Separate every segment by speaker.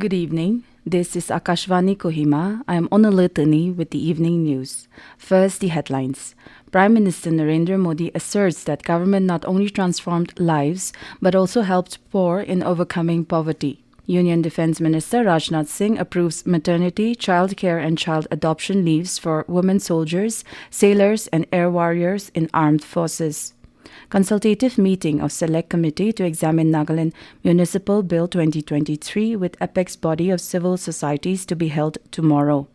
Speaker 1: Good evening. This is Akashvani Kohima. I am Bulletin with the evening news. First, the headlines. Prime Minister Narendra Modi asserts that government not only transformed lives but also helped poor in overcoming poverty. Union Defence Minister Rajnath Singh approves maternity, childcare and child adoption leaves for women soldiers, sailors and air warriors in armed forces. Consultative meeting of Select Committee to examine Nagaland Municipal Bill 2023 with apex body of civil societies to be held tomorrow.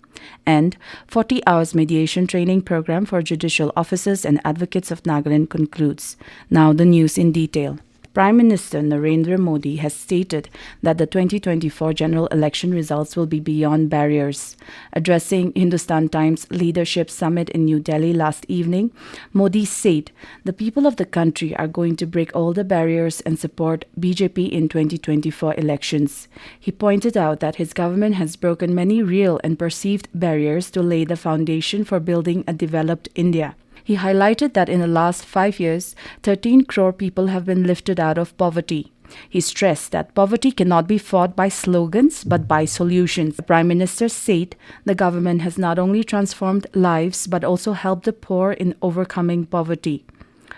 Speaker 1: And 40 hours mediation training program for judicial officers and advocates of Nagaland concludes. Now the news in detail. Prime Minister Narendra Modi has stated that the 2024 general election results will be beyond barriers. Addressing Hindustan Times Leadership Summit in New Delhi last evening, Modi said the people of the country are going to break all the barriers and support BJP in 2024 elections. He pointed out that his government has broken many real and perceived barriers to lay the foundation for building a developed India. He highlighted that in the last 5 years, 13 crore people have been lifted out of poverty. He stressed that poverty cannot be fought by slogans but by solutions. The Prime Minister said the government has not only transformed lives but also helped the poor in overcoming poverty.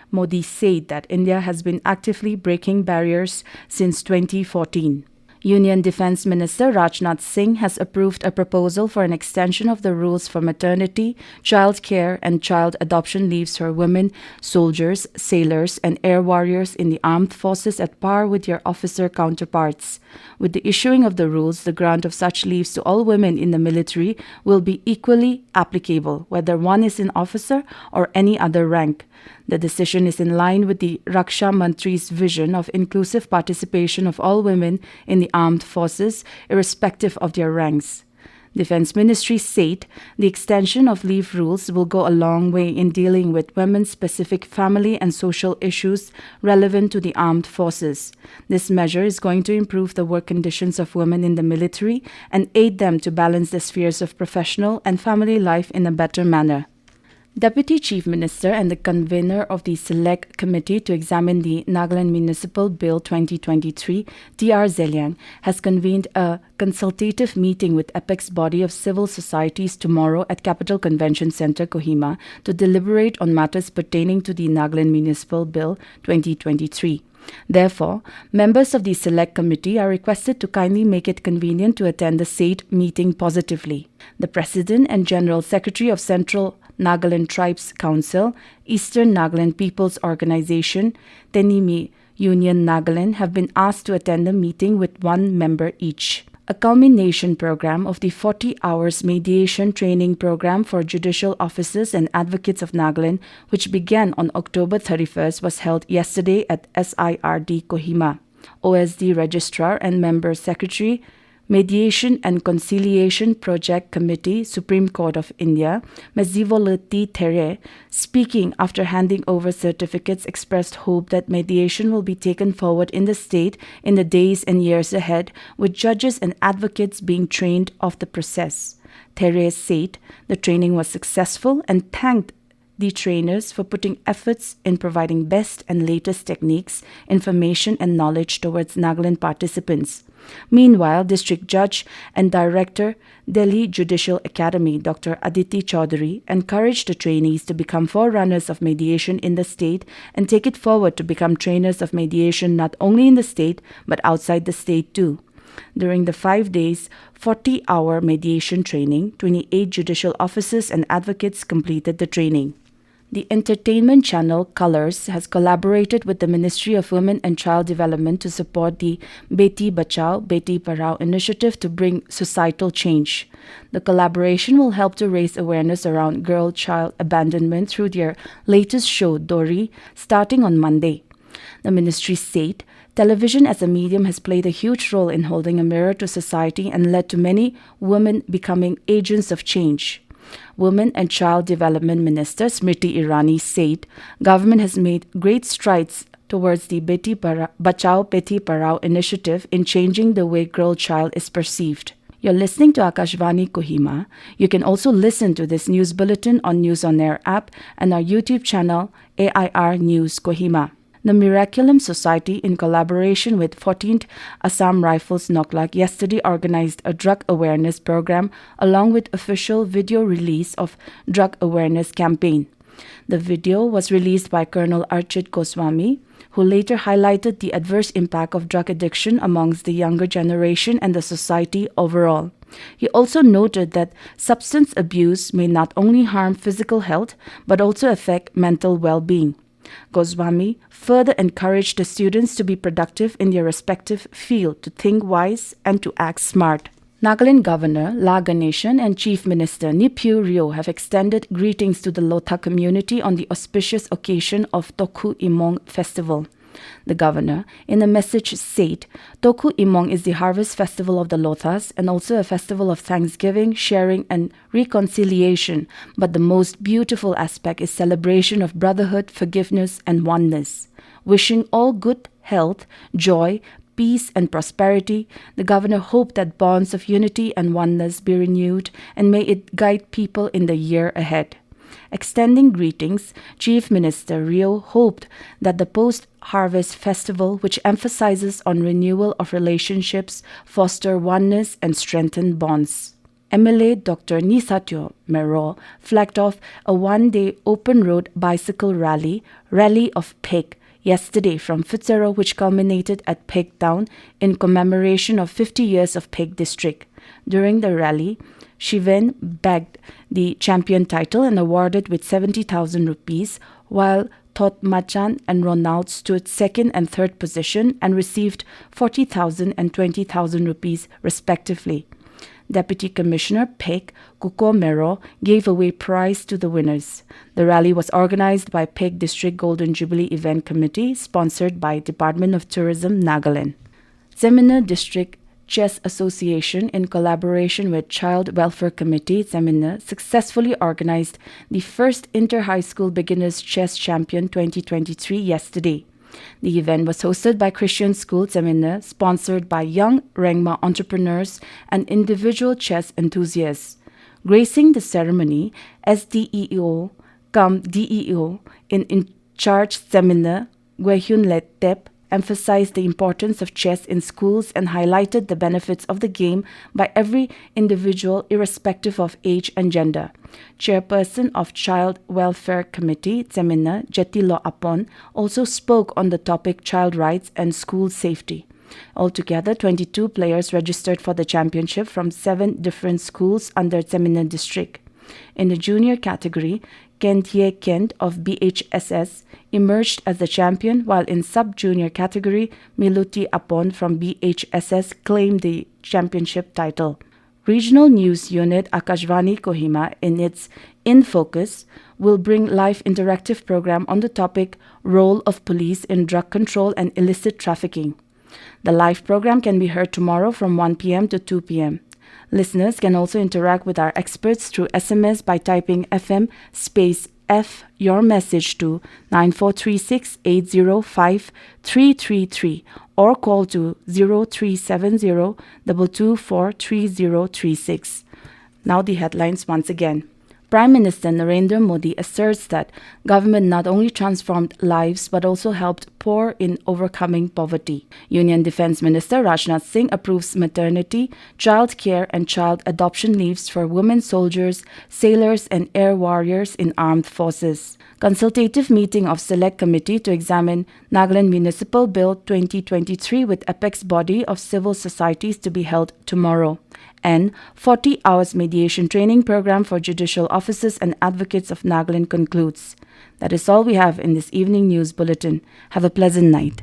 Speaker 1: Modi said that India has been actively breaking barriers since 2014. Union Defence Minister Rajnath Singh has approved a proposal for an extension of the rules for maternity, child care and child adoption leaves for women, soldiers, sailors and air warriors in the armed forces at par with their officer counterparts. With the issuing of the rules, the grant of such leaves to all women in the military will be equally applicable, whether one is an officer or any other rank. The decision is in line with the Raksha Mantri's vision of inclusive participation of all women in the armed forces, irrespective of their ranks. Defence Ministry said the extension of leave rules will go a long way in dealing with women-specific family and social issues relevant to the armed forces. This measure is going to improve the work conditions of women in the military and aid them to balance the spheres of professional and family life in a better manner. Deputy Chief Minister and the convener of the Select Committee to examine the Nagaland Municipal Bill 2023, T.R. Zeliang, has convened a consultative meeting with apex body of civil societies tomorrow at Capital Convention Centre, Kohima, to deliberate on matters pertaining to the Nagaland Municipal Bill 2023. Therefore, members of the Select Committee are requested to kindly make it convenient to attend the said meeting positively. The President and General Secretary of Central Nagaland Tribes Council, Eastern Nagaland People's Organization, Tenimi Union Nagaland have been asked to attend the meeting with one member each. A culmination program of the 40 hours mediation training program for judicial officers and advocates of Nagaland, which began on October 31st, was held yesterday at SIRD Kohima. OSD Registrar and Member Secretary, Mediation and Conciliation Project Committee, Supreme Court of India, Bulletin Tere, speaking after handing over certificates, expressed hope that mediation will be taken forward in the state in the days and years ahead, with judges and advocates being trained of the process. Tere said the training was successful and thanked the trainers for putting efforts in providing best and latest techniques, information and knowledge towards Nagaland participants. Meanwhile, District Judge and Director, Delhi Judicial Academy, Dr. Aditi Chaudhary, encouraged the trainees to become forerunners of mediation in the state and take it forward to become trainers of mediation not only in the state but outside the state too. During the 5 days, 40-hour mediation training, 28 judicial officers and advocates completed the training. The entertainment channel Colors has collaborated with the Ministry of Women and Child Development to support the Beti Bachao, Beti Padhao initiative to bring societal change. The collaboration will help to raise awareness around girl-child abandonment through their latest show, Dori, starting on Monday. The ministry said television as a medium has played a huge role in holding a mirror to society and led to many women becoming agents of change. Women and Child Development Minister Smriti Irani said government has made great strides towards the Beti Bachao Beti Padhao initiative in changing the way girl-child is perceived. You're listening to Akashvani Kohima. You can also listen to this news bulletin on News on Air app and our YouTube channel AIR News Kohima. The Miraculum Society, in collaboration with 14th Assam Rifles Noklak, yesterday organized a drug awareness program along with official video release of drug awareness campaign. The video was released by Colonel Archit Goswami, who later highlighted the adverse impact of drug addiction amongst the younger generation and the society overall. He also noted that substance abuse may not only harm physical health but also affect mental well-being. Goswami further encouraged the students to be productive in their respective field, to think wise and to act smart. Nagaland Governor La Ganeshan and Chief Minister Nipyu Rio have extended greetings to the Lotha community on the auspicious occasion of Toku Imong Festival. The governor, in a message, said, Toku Imong is the harvest festival of the Lothas and also a festival of thanksgiving, sharing and reconciliation, but the most beautiful aspect is celebration of brotherhood, forgiveness and oneness. Wishing all good health, joy, peace and prosperity, the governor hoped that bonds of unity and oneness be renewed and may it guide people in the year ahead. Extending greetings, Chief Minister Rio hoped that the post-harvest festival, which emphasizes on renewal of relationships, foster oneness and strengthen bonds. MLA Dr. Nisatyo Mero flagged off a one-day open-road bicycle rally of Peg, yesterday from Fitzero, which culminated at Peg Town in commemoration of 50 years of Peg District. During the rally, Shiven bagged the champion title and awarded with 70,000 rupees, while Thot Machan and Ronald stood second and third position and received 40,000 and 20,000 rupees respectively. Deputy Commissioner Peg Kuko Mero gave away prize to the winners. The rally was organized by Peg District Golden Jubilee Event Committee, sponsored by Department of Tourism, Nagaland. Zemina District Chess Association, in collaboration with Child Welfare Committee, Zemina, successfully organized the first Inter-High School Beginners Chess Champion 2023 yesterday. The event was hosted by Christian School Zemina, sponsored by young Rengma entrepreneurs and individual chess enthusiasts. Gracing the ceremony, SDEO cum DEO in charge Zemina, Gwehyun Lettep, emphasized the importance of chess in schools and highlighted the benefits of the game by every individual irrespective of age and gender. Chairperson of Child Welfare Committee, Zemina Jetilo Apon, also spoke on the topic child rights and school safety. Altogether, 22 players registered for the championship from 7 different schools under Zemina district. In the junior category, Kentye Kent of BHSS emerged as the champion, while in sub-junior category, Miluti Apon from BHSS claimed the championship title. Regional news unit Akashvani Kohima, in its In Focus, will bring live interactive program on the topic Role of Police in Drug Control and Illicit Trafficking. The live program can be heard tomorrow from 1 p.m. to 2 p.m. Listeners can also interact with our experts through SMS by typing FM space F your message to 9436-805-333 or call to 0370-224-3036. Now the headlines once again. Prime Minister Narendra Modi asserts that government not only transformed lives but also helped poor in overcoming poverty. Union Defence Minister Rajnath Singh approves maternity, child care and child adoption leaves for women soldiers, sailors and air warriors in armed forces. Consultative meeting of Select Committee to examine Nagaland Municipal Bill 2023 with apex body of civil societies to be held tomorrow. And 40 hours mediation training program for judicial officers and advocates of Nagaland concludes. That is all we have in this evening news bulletin. Have a pleasant night.